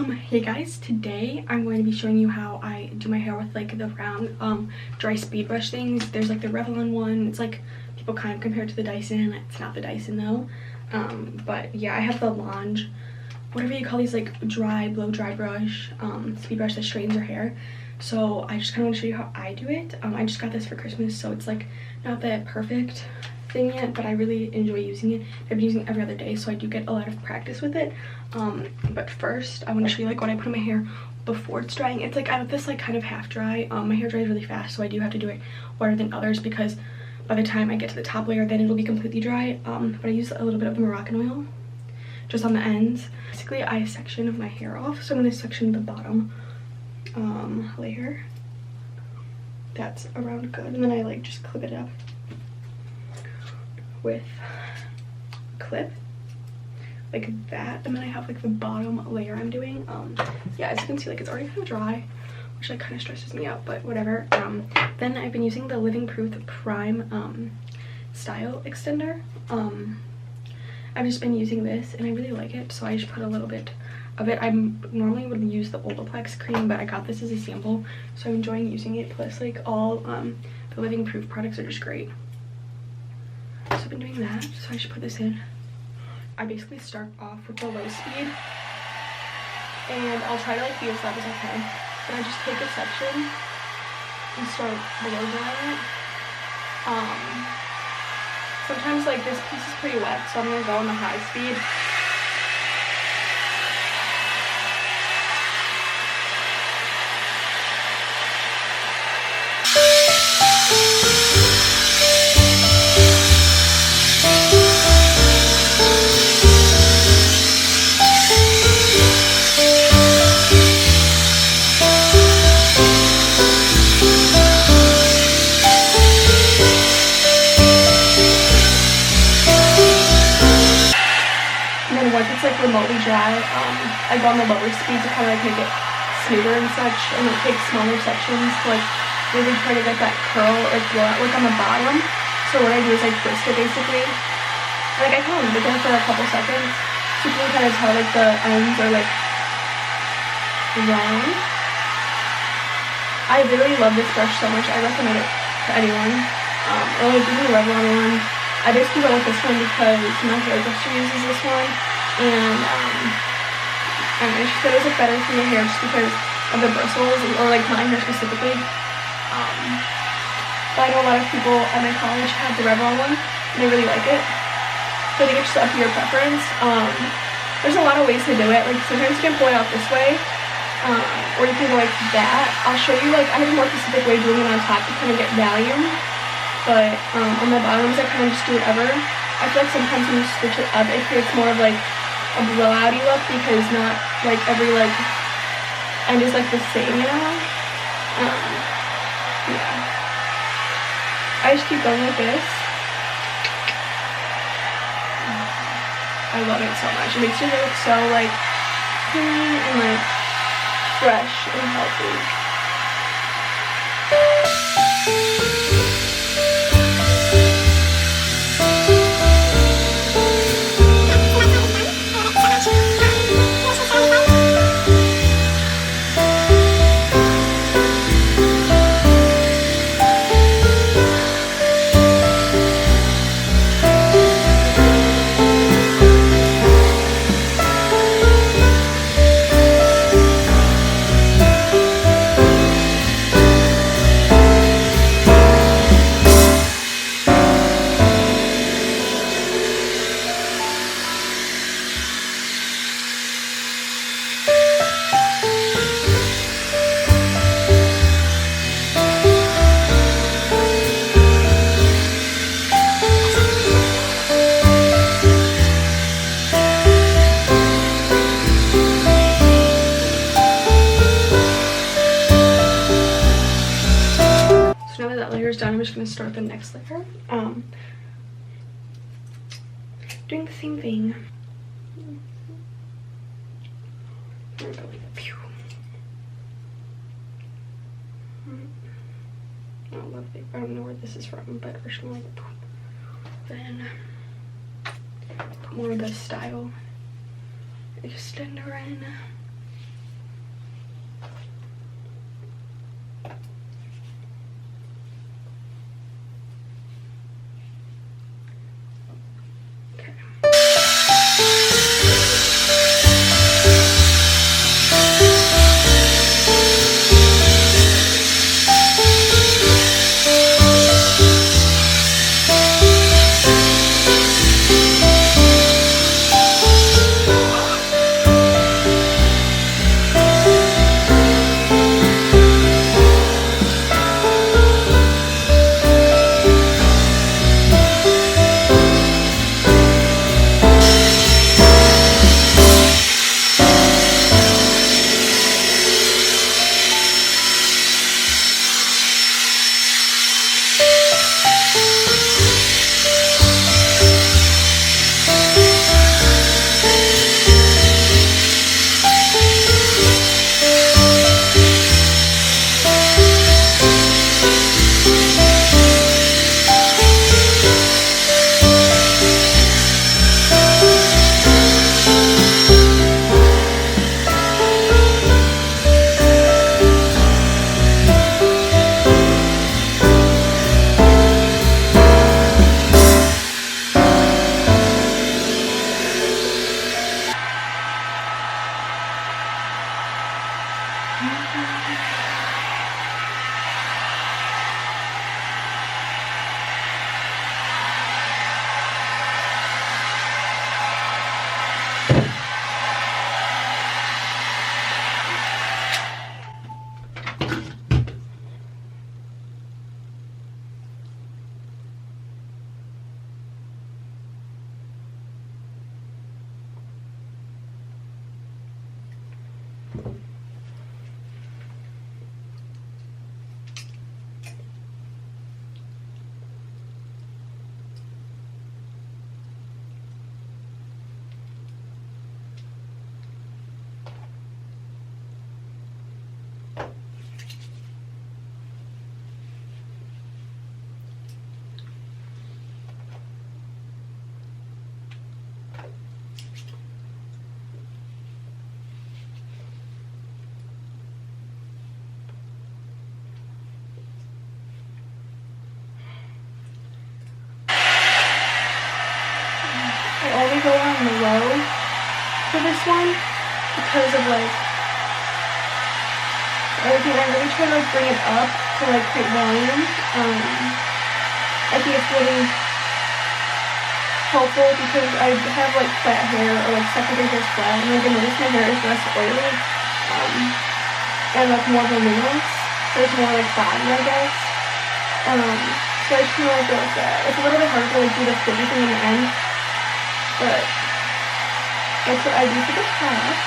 Hey guys, today I'm going to be showing you how I do my hair with like the round dry speed brush things. There's like the Revlon one. It's like people kind of compare it to the Dyson. It's not the Dyson though. But yeah, I have the LANGE, whatever you call these, like blow dry brush, speed brush that straightens your hair. So I just kind of want to show you how I do it. I just got this for Christmas, so it's like not the perfect thing yet, but I really enjoy using it. I've been using it every other day, so I do get a lot of practice with it. But first I want to show you like what I put in my hair before it's drying. It's like I have this like kind of half dry. My hair dries really fast, so I do have to do it wetter than others because by the time I get to the top layer, then it'll be completely dry. But I use a little bit of the Moroccan oil just on the ends. Basically I section my hair off, so I'm going to section the bottom layer. That's around good, and then I like just clip it up with a clip like that, and then I have like the bottom layer I'm doing. Yeah, as you can see, like it's already kind of dry, which like kind of stresses me out, but whatever. Then I've been using the Living Proof Prime style extender. I've just been using this and I really like it, so I just put a little bit of it. I normally would use the Olaplex cream, but I got this as a sample, so I'm enjoying using it. Plus like all the Living Proof products are just great. So I've been doing that, so I should put this in. I basically start off with the low speed, and I'll try to like be as loud as I can. But I just take a section and start blow drying it. Sometimes like this piece is pretty wet, so I'm gonna go on the high speed. Once it's like remotely dry, I go on the lower speed to kind of like make it smoother and such, and it takes smaller sections to like really try to get that curl or blowout look on the bottom. So what I do is I twist it basically. Like I kind of leave it there for a couple seconds so you can kind of tell like the ends are like wrong. I really love this brush so much. I recommend it to anyone. Or like even the Revlon one. I basically went with this one because my hairdresser uses this one. And she said it was like better for your hair just because of the bristles, or like my hair specifically. But I know a lot of people at my college have the Revlon one and they really like it. So I think it's just up to your preference. There's a lot of ways to do it. Like sometimes you can pull it out this way, or you can go like that. I'll show you, like I have a more specific way of doing it on top to kind of get volume. But on the bottoms I kind of just do whatever. I feel like sometimes when you switch it up, it creates more of like a blowouty look because not like every like end is like the same, you know? Yeah. I just keep going like this. I love it so much. It makes your hair look so like clean and like fresh and healthy. Now that that layer is done, I'm just going to start the next layer. Doing the same thing. There we go. Phew. Oh, lovely. I don't know where this is from, but we're just going to like then put more of the style extender in. only go on low for this one because of like everything. I really try to like bring it up to like create volume. I think it's really helpful because I have like flat hair, or like secondary hair is flat, and like I notice my hair is less oily and like more voluminous, so it's more like body, I guess. So I just kind of like go with that. It's a little bit hard to like do the frizzy thing in the end, but that's what I do for the top.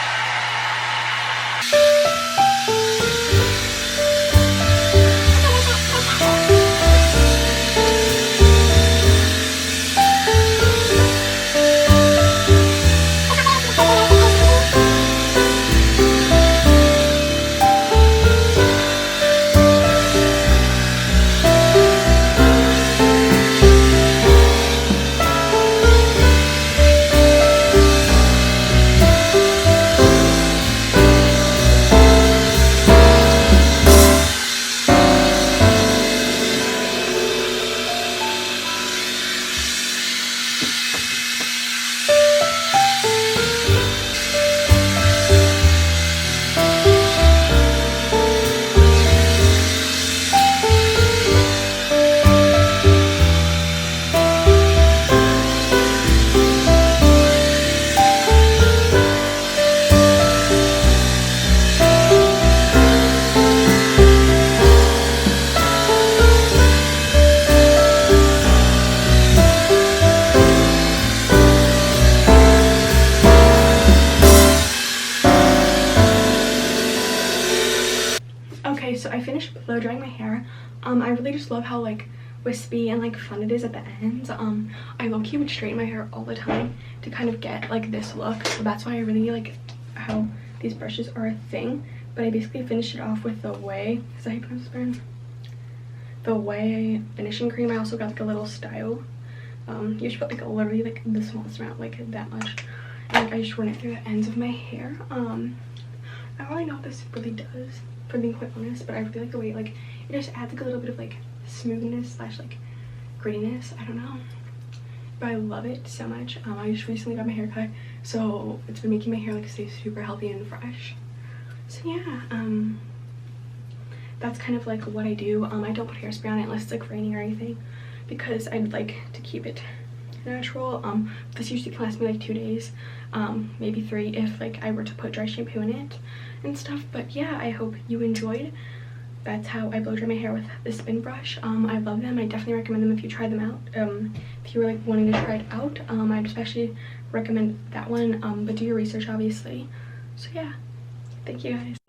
Okay, so I finished blow drying my hair. I really just love how like wispy and like fun it is at the ends. I low-key would straighten my hair all the time to kind of get like this look, so that's why I really like how these brushes are a thing. But I basically finished it off with the Way, is that how you pronounce this brand? The Way finishing cream. I also got like a little style. You should put like literally like the smallest amount, like that much, and like I just run it through the ends of my hair. I don't really know what this really does, for being quite honest, but I really like the way like it just adds like a little bit of like smoothness slash like grittiness. I don't know, but I love it so much. I just recently got my hair cut, so it's been making my hair like stay super healthy and fresh. So yeah, that's kind of like what I do. I don't put hairspray on it unless it's like raining or anything, because I'd like to keep it natural. This usually can last me like 2 days, maybe 3 if like I were to put dry shampoo in it and stuff. But yeah, I hope you enjoyed. That's how I blow dry my hair with the spin brush. I love them. I definitely recommend them if you try them out. If you were like wanting to try it out, I'd especially recommend that one, but do your research obviously. So yeah, thank you guys.